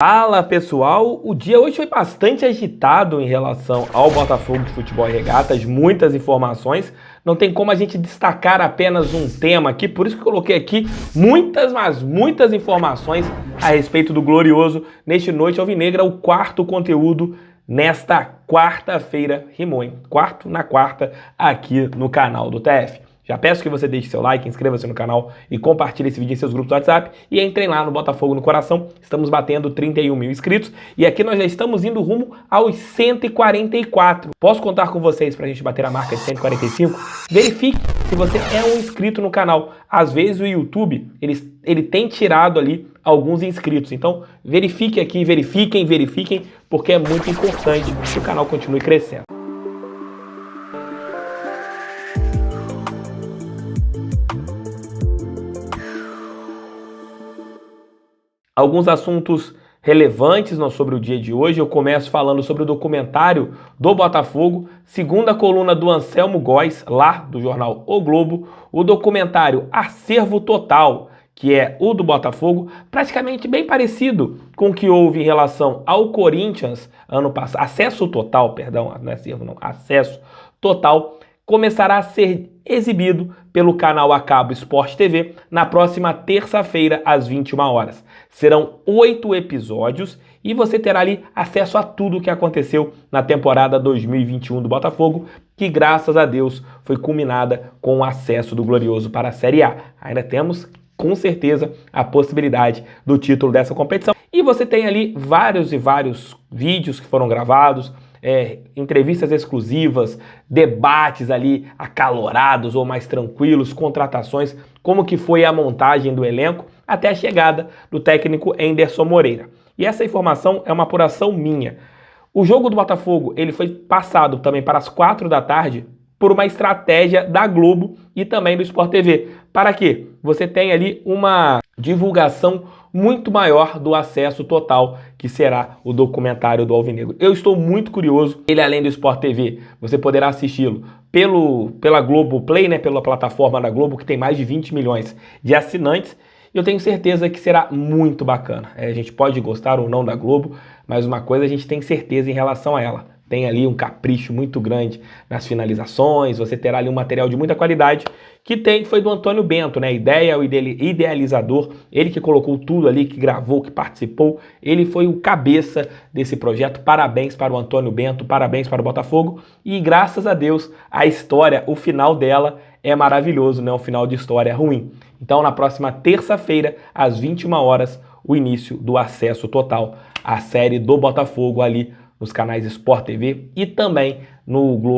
Fala pessoal, o dia hoje foi bastante agitado em relação ao Botafogo de Futebol e Regatas, muitas informações, não tem como a gente destacar apenas um tema aqui, por isso que eu coloquei aqui muitas informações a respeito do glorioso neste Noite Alvinegra, o quarto conteúdo nesta quarta-feira, rimou, hein? Quarto na quarta aqui no canal do TF. Já peço que você deixe seu like, inscreva-se no canal e compartilhe esse vídeo em seus grupos do WhatsApp e entrem lá no Botafogo no Coração. Estamos batendo 31 mil inscritos e aqui nós já estamos indo rumo aos 144. Posso contar com vocês para a gente bater a marca de 145? Verifique se você é um inscrito no canal. Às vezes o YouTube, ele tem tirado ali alguns inscritos. Então verifique aqui, verifiquem, porque é muito importante que o canal continue crescendo. Alguns assuntos relevantes sobre o dia de hoje. Eu começo falando sobre o documentário do Botafogo, segunda coluna do Anselmo Góes, lá do jornal O Globo, o documentário Acervo Total, que é o do Botafogo, praticamente bem parecido com o que houve em relação ao Corinthians ano passado. Acesso Total, perdão, não é acervo não, Acesso Total, começará a ser exibido pelo canal a cabo Sport TV na próxima terça-feira, às 21 horas. Serão 8 episódios e você terá ali acesso a tudo o que aconteceu na temporada 2021 do Botafogo, que graças a Deus foi culminada com o acesso do Glorioso para a Série A. Ainda temos, com certeza, a possibilidade do título dessa competição. E você tem ali vários vídeos que foram gravados, entrevistas exclusivas, debates ali acalorados ou mais tranquilos, contratações, como que foi a montagem do elenco até a chegada do técnico Anderson Moreira. E essa informação é uma apuração minha. O jogo do Botafogo ele foi passado também para as 4 da tarde por uma estratégia da Globo e também do Sport TV. Para quê? Você tem ali uma divulgação muito maior do Acesso Total, que será o documentário do Alvinegro. Eu estou muito curioso. Ele, além do Sport TV, você poderá assisti-lo pela Globo Play, né, pela plataforma da Globo, que tem mais de 20 milhões de assinantes. Eu tenho certeza que será muito bacana. A gente pode gostar ou não da Globo, mas uma coisa a gente tem certeza em relação a ela. Tem ali um capricho muito grande nas finalizações, você terá ali um material de muita qualidade, que foi do Antônio Bento, né? A ideia, o idealizador, ele que colocou tudo ali, que gravou, que participou, ele foi o cabeça desse projeto. Parabéns para o Antônio Bento, parabéns para o Botafogo e graças a Deus a história, o final dela é maravilhoso, não é um final de história ruim. Então na próxima terça-feira, às 21 horas, o início do Acesso Total à série do Botafogo ali nos canais Sport TV e também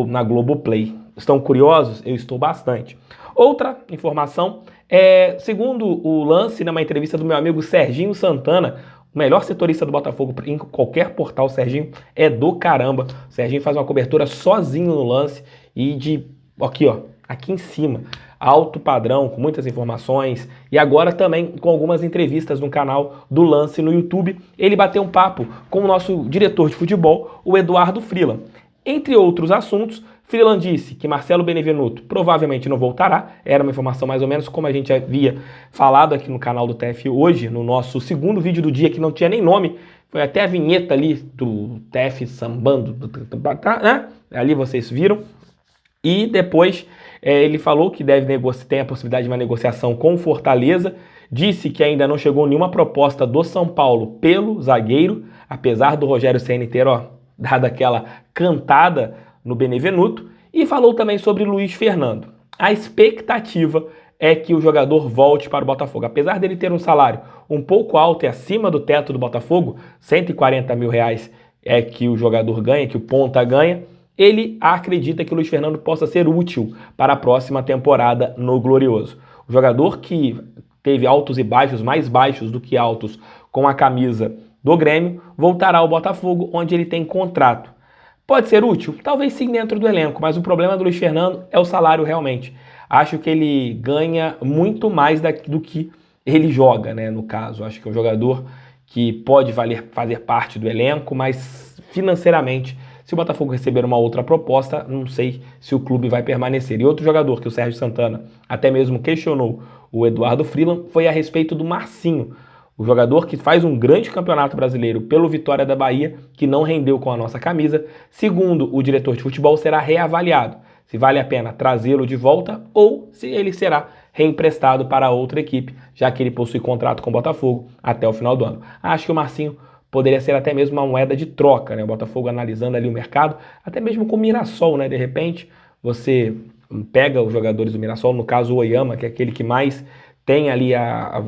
na Globoplay. Estão curiosos? Eu estou bastante. Outra informação segundo o Lance, numa entrevista do meu amigo Serginho Santana, o melhor setorista do Botafogo em qualquer portal, o Serginho é do caramba. O Serginho faz uma cobertura sozinho no Lance e aqui em cima, alto padrão, com muitas informações e agora também com algumas entrevistas no canal do Lance no YouTube. Ele bateu um papo com o nosso diretor de futebol, o Eduardo Freeland. Entre outros assuntos, Freeland disse que Marcelo Benevenuto provavelmente não voltará, era uma informação mais ou menos como a gente havia falado aqui no canal do TF hoje, no nosso segundo vídeo do dia que não tinha nem nome, foi até a vinheta ali do TF sambando, né? Ali vocês viram. E depois ele falou que tem a possibilidade de uma negociação com Fortaleza, disse que ainda não chegou nenhuma proposta do São Paulo pelo zagueiro, apesar do Rogério Ceni ter dado aquela cantada no Benevenuto, e falou também sobre Luiz Fernando. A expectativa é que o jogador volte para o Botafogo. Apesar dele ter um salário um pouco alto e acima do teto do Botafogo, 140 mil reais é que o jogador ganha, que o ponta ganha, ele acredita que o Luiz Fernando possa ser útil para a próxima temporada no Glorioso. O jogador que teve altos e baixos, mais baixos do que altos, com a camisa do Grêmio, voltará ao Botafogo, onde ele tem contrato. Pode ser útil? Talvez sim dentro do elenco, mas o problema do Luiz Fernando é o salário realmente. Acho que ele ganha muito mais do que ele joga, né? No caso, acho que é um jogador que pode fazer parte do elenco, mas financeiramente, se o Botafogo receber uma outra proposta, não sei se o clube vai permanecer. E outro jogador que o Sérgio Santana até mesmo questionou o Eduardo Freeland foi a respeito do Marcinho. O jogador que faz um grande campeonato brasileiro pelo Vitória da Bahia, que não rendeu com a nossa camisa, segundo o diretor de futebol, será reavaliado se vale a pena trazê-lo de volta ou se ele será reemprestado para outra equipe, já que ele possui contrato com o Botafogo até o final do ano. Acho que o Marcinho poderia ser até mesmo uma moeda de troca, né? O Botafogo analisando ali o mercado, até mesmo com o Mirassol, né? De repente, você pega os jogadores do Mirassol, no caso o Oyama, que é aquele que mais tem ali,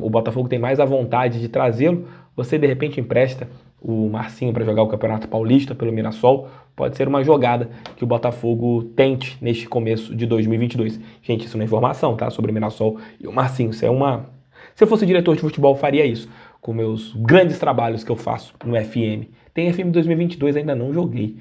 o Botafogo tem mais a vontade de trazê-lo, você de repente empresta o Marcinho para jogar o Campeonato Paulista pelo Mirassol, pode ser uma jogada que o Botafogo tente neste começo de 2022. Gente, isso não é informação, tá? Sobre o Mirassol e o Marcinho, isso é uma... Se eu fosse diretor de futebol, eu faria isso, com meus grandes trabalhos que eu faço no FM. Tem FM 2022, ainda não joguei.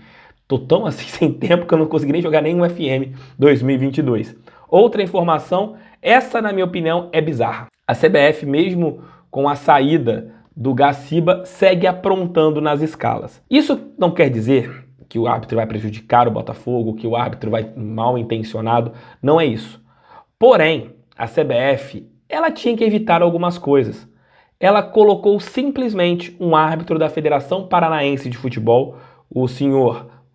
Tô tão assim sem tempo que eu não consegui nem jogar nenhum FM 2022. Outra informação, essa na minha opinião é bizarra. A CBF, mesmo com a saída do Gaciba, segue aprontando nas escalas. Isso não quer dizer que o árbitro vai prejudicar o Botafogo, que o árbitro vai mal intencionado, não é isso. Porém, a CBF, ela tinha que evitar algumas coisas. Ela colocou simplesmente um árbitro da Federação Paranaense de Futebol, o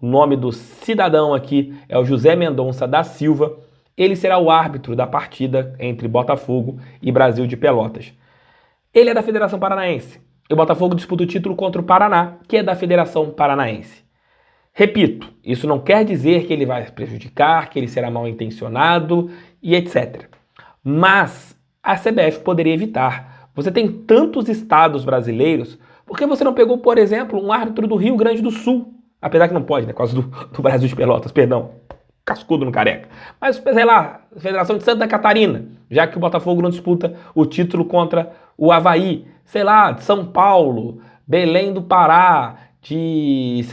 nome do cidadão aqui é o José Mendonça da Silva. Ele será o árbitro da partida entre Botafogo e Brasil de Pelotas. Ele é da Federação Paranaense. E o Botafogo disputa o título contra o Paraná, que é da Federação Paranaense. Repito, isso não quer dizer que ele vai prejudicar, que ele será mal intencionado e etc. Mas a CBF poderia evitar. Você tem tantos estados brasileiros, por que você não pegou, por exemplo, um árbitro do Rio Grande do Sul? Apesar que não pode, né? Por causa do Brasil de Pelotas, perdão. Cascudo no careca. Mas, sei lá, Federação de Santa Catarina, já que o Botafogo não disputa o título contra o Avaí. Sei lá, de São Paulo, Belém do Pará, de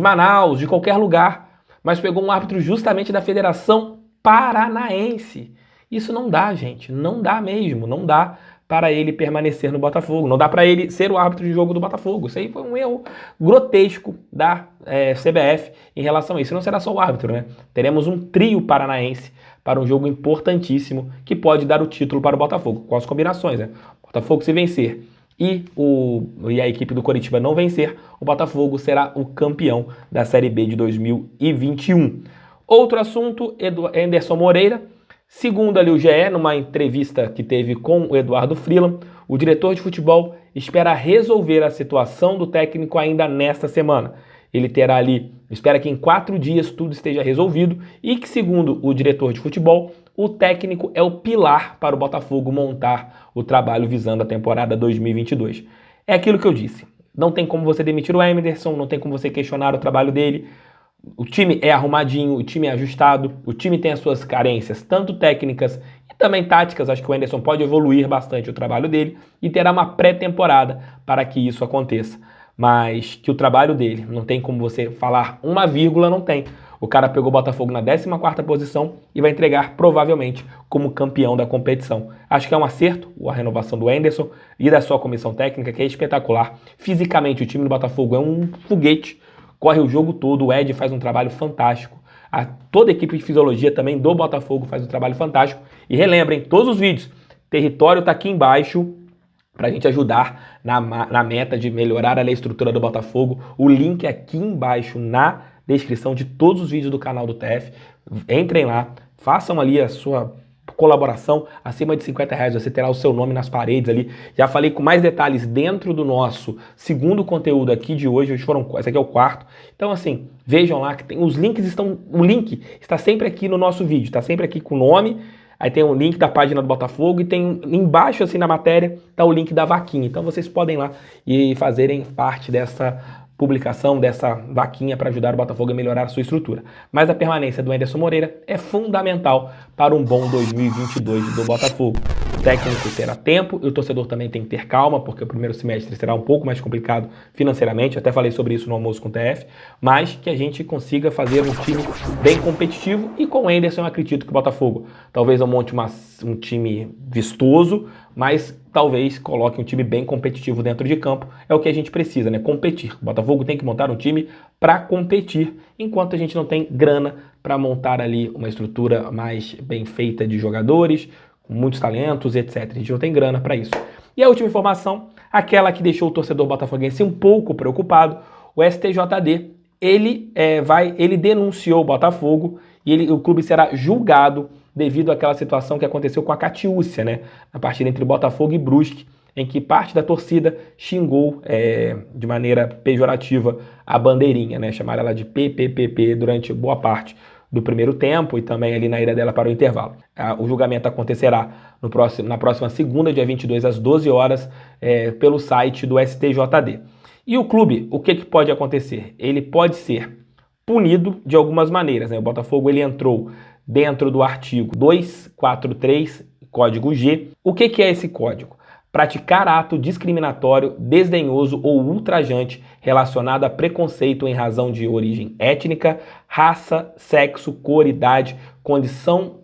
Manaus, de qualquer lugar. Mas pegou um árbitro justamente da Federação Paranaense. Isso não dá, gente. Não dá mesmo. Não dá para ele permanecer no Botafogo. Não dá para ele ser o árbitro de jogo do Botafogo. Isso aí foi um erro grotesco da CBF em relação a isso. Não será só o árbitro, né? Teremos um trio paranaense para um jogo importantíssimo que pode dar o título para o Botafogo. Com as combinações, né? O Botafogo se vencer e a equipe do Coritiba não vencer, o Botafogo será o campeão da Série B de 2021. Outro assunto, Anderson Moreira. Segundo ali o GE, numa entrevista que teve com o Eduardo Freeland, o diretor de futebol espera resolver a situação do técnico ainda nesta semana. Ele terá ali, espera que em 4 dias tudo esteja resolvido e que, segundo o diretor de futebol, o técnico é o pilar para o Botafogo montar o trabalho visando a temporada 2022. É aquilo que eu disse, não tem como você demitir o Emerson, não tem como você questionar o trabalho dele. O time é arrumadinho, o time é ajustado, o time tem as suas carências, tanto técnicas e também táticas. Acho que o Anderson pode evoluir bastante o trabalho dele e terá uma pré-temporada para que isso aconteça. Mas que o trabalho dele, não tem como você falar uma vírgula, não tem. O cara pegou o Botafogo na 14ª posição e vai entregar provavelmente como campeão da competição. Acho que é um acerto a renovação do Anderson e da sua comissão técnica, que é espetacular. Fisicamente o time do Botafogo é um foguete. Corre o jogo todo, o Ed faz um trabalho fantástico. Toda a equipe de fisiologia também do Botafogo faz um trabalho fantástico. E relembrem, todos os vídeos, território está aqui embaixo para a gente ajudar na meta de melhorar a estrutura do Botafogo. O link é aqui embaixo na descrição de todos os vídeos do canal do TF. Entrem lá, façam ali a sua colaboração. Acima de R$50 você terá o seu nome nas paredes ali. Já falei com mais detalhes dentro do nosso segundo conteúdo aqui de hoje. Esse aqui é o 4º. Então assim, vejam lá que tem os links o link está sempre aqui no nosso vídeo, está sempre aqui com o nome. Aí tem um link da página do Botafogo e tem embaixo assim na matéria tá o link da vaquinha. Então vocês podem ir lá e fazerem parte dessa publicação, dessa vaquinha para ajudar o Botafogo a melhorar a sua estrutura. Mas a permanência do Anderson Moreira é fundamental para um bom 2022 do Botafogo. O técnico terá tempo e o torcedor também tem que ter calma, porque o primeiro semestre será um pouco mais complicado financeiramente. Eu até falei sobre isso no almoço com o TF, mas que a gente consiga fazer um time bem competitivo e com o Anderson eu acredito que o Botafogo talvez eu monte um time vistoso, mas talvez coloque um time bem competitivo dentro de campo. É o que a gente precisa, né? Competir. O Botafogo tem que montar um time para competir, enquanto a gente não tem grana para montar ali uma estrutura mais bem feita de jogadores, com muitos talentos, etc. A gente não tem grana para isso. E a última informação, aquela que deixou o torcedor botafoguense um pouco preocupado, o STJD, ele denunciou o Botafogo e o clube será julgado devido àquela situação que aconteceu com a Catiúcia, né? Na partida entre Botafogo e Brusque, em que parte da torcida xingou de maneira pejorativa a bandeirinha, né? Chamaram ela de PPPP durante boa parte do primeiro tempo e também ali na ida dela para o intervalo. O julgamento acontecerá na próxima segunda, dia 22, às 12 horas, pelo site do STJD. E o clube, o que pode acontecer? Ele pode ser punido de algumas maneiras, né? O Botafogo ele entrou dentro do artigo 243, código G. O que é esse código? Praticar ato discriminatório, desdenhoso ou ultrajante relacionado a preconceito em razão de origem étnica, raça, sexo, cor, idade, condição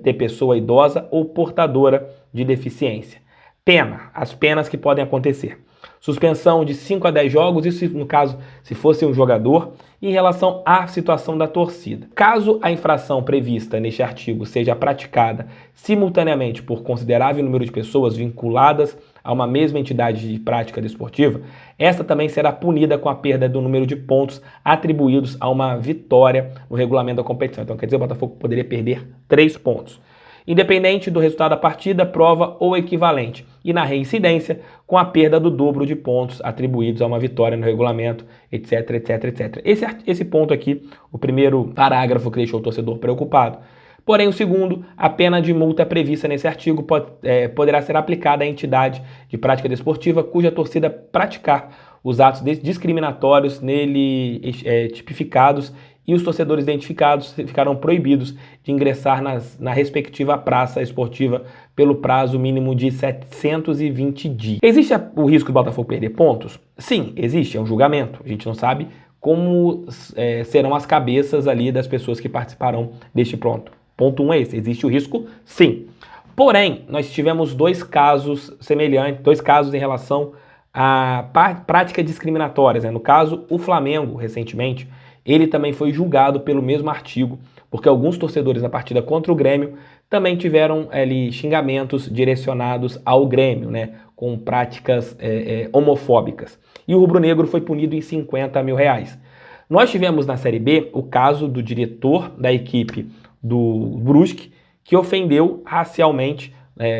de pessoa idosa ou portadora de deficiência. Pena, as penas que podem acontecer. Suspensão de 5 a 10 jogos, isso no caso se fosse um jogador, em relação à situação da torcida. Caso a infração prevista neste artigo seja praticada simultaneamente por considerável número de pessoas vinculadas a uma mesma entidade de prática desportiva, esta também será punida com a perda do número de pontos atribuídos a uma vitória no regulamento da competição. Então quer dizer, o Botafogo poderia perder 3 pontos. Independente do resultado da partida, prova ou equivalente, e na reincidência, com a perda do dobro de pontos atribuídos a uma vitória no regulamento, etc, etc, etc. Esse ponto aqui, o primeiro parágrafo que deixou o torcedor preocupado. Porém, o segundo, a pena de multa prevista nesse artigo poderá ser aplicada à entidade de prática desportiva cuja torcida praticar os atos discriminatórios nele tipificados, e os torcedores identificados ficarão proibidos de ingressar na respectiva praça esportiva pelo prazo mínimo de 720 dias. Existe o risco do Botafogo perder pontos? Sim, existe, é um julgamento. A gente não sabe como serão as cabeças ali das pessoas que participarão deste ponto. Ponto 1 é esse, existe o risco? Sim. Porém, nós tivemos 2 casos semelhantes, 2 casos em relação a práticas discriminatórias, né? No caso, o Flamengo, recentemente, ele também foi julgado pelo mesmo artigo, porque alguns torcedores na partida contra o Grêmio também tiveram ali xingamentos direcionados ao Grêmio, né? Com práticas homofóbicas. E o rubro-negro foi punido em R$50 mil. Nós tivemos na Série B o caso do diretor da equipe do Brusque, que ofendeu racialmente,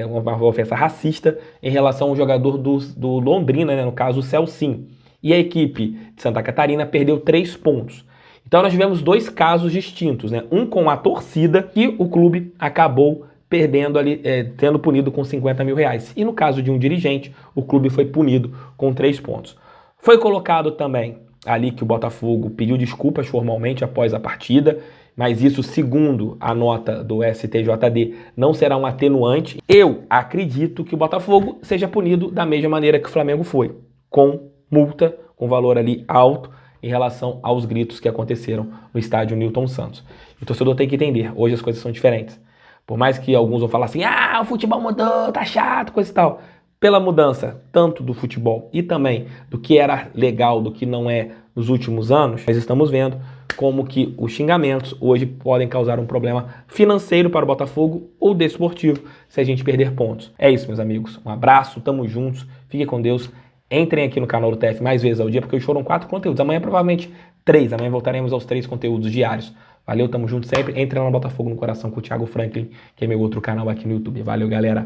uma ofensa racista em relação ao jogador do Londrina, né, no caso o Celcinho. E a equipe de Santa Catarina perdeu 3 pontos. Então nós tivemos 2 casos distintos, né? Um com a torcida e o clube acabou perdendo ali, sendo punido com R$50 mil. E no caso de um dirigente, o clube foi punido com 3 pontos. Foi colocado também ali que o Botafogo pediu desculpas formalmente após a partida, mas isso, segundo a nota do STJD, não será um atenuante. Eu acredito que o Botafogo seja punido da mesma maneira que o Flamengo foi, com multa, com valor ali alto, em relação aos gritos que aconteceram no estádio Newton Santos. O torcedor tem que entender, hoje as coisas são diferentes. Por mais que alguns vão falar assim, o futebol mudou, tá chato, coisa e tal. Pela mudança, tanto do futebol e também do que era legal, do que não é nos últimos anos, nós estamos vendo como que os xingamentos hoje podem causar um problema financeiro para o Botafogo ou desportivo se a gente perder pontos. É isso, meus amigos. Um abraço, tamo juntos, fiquem com Deus. Entrem aqui no canal do TF mais vezes ao dia, porque hoje foram 4 conteúdos. Amanhã provavelmente 3. Amanhã voltaremos aos 3 conteúdos diários. Valeu, tamo junto sempre. Entrem lá no Botafogo no Coração com o Thiago Franklin, que é meu outro canal aqui no YouTube. Valeu, galera.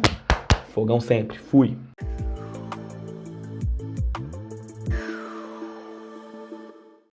Fogão sempre. Fui.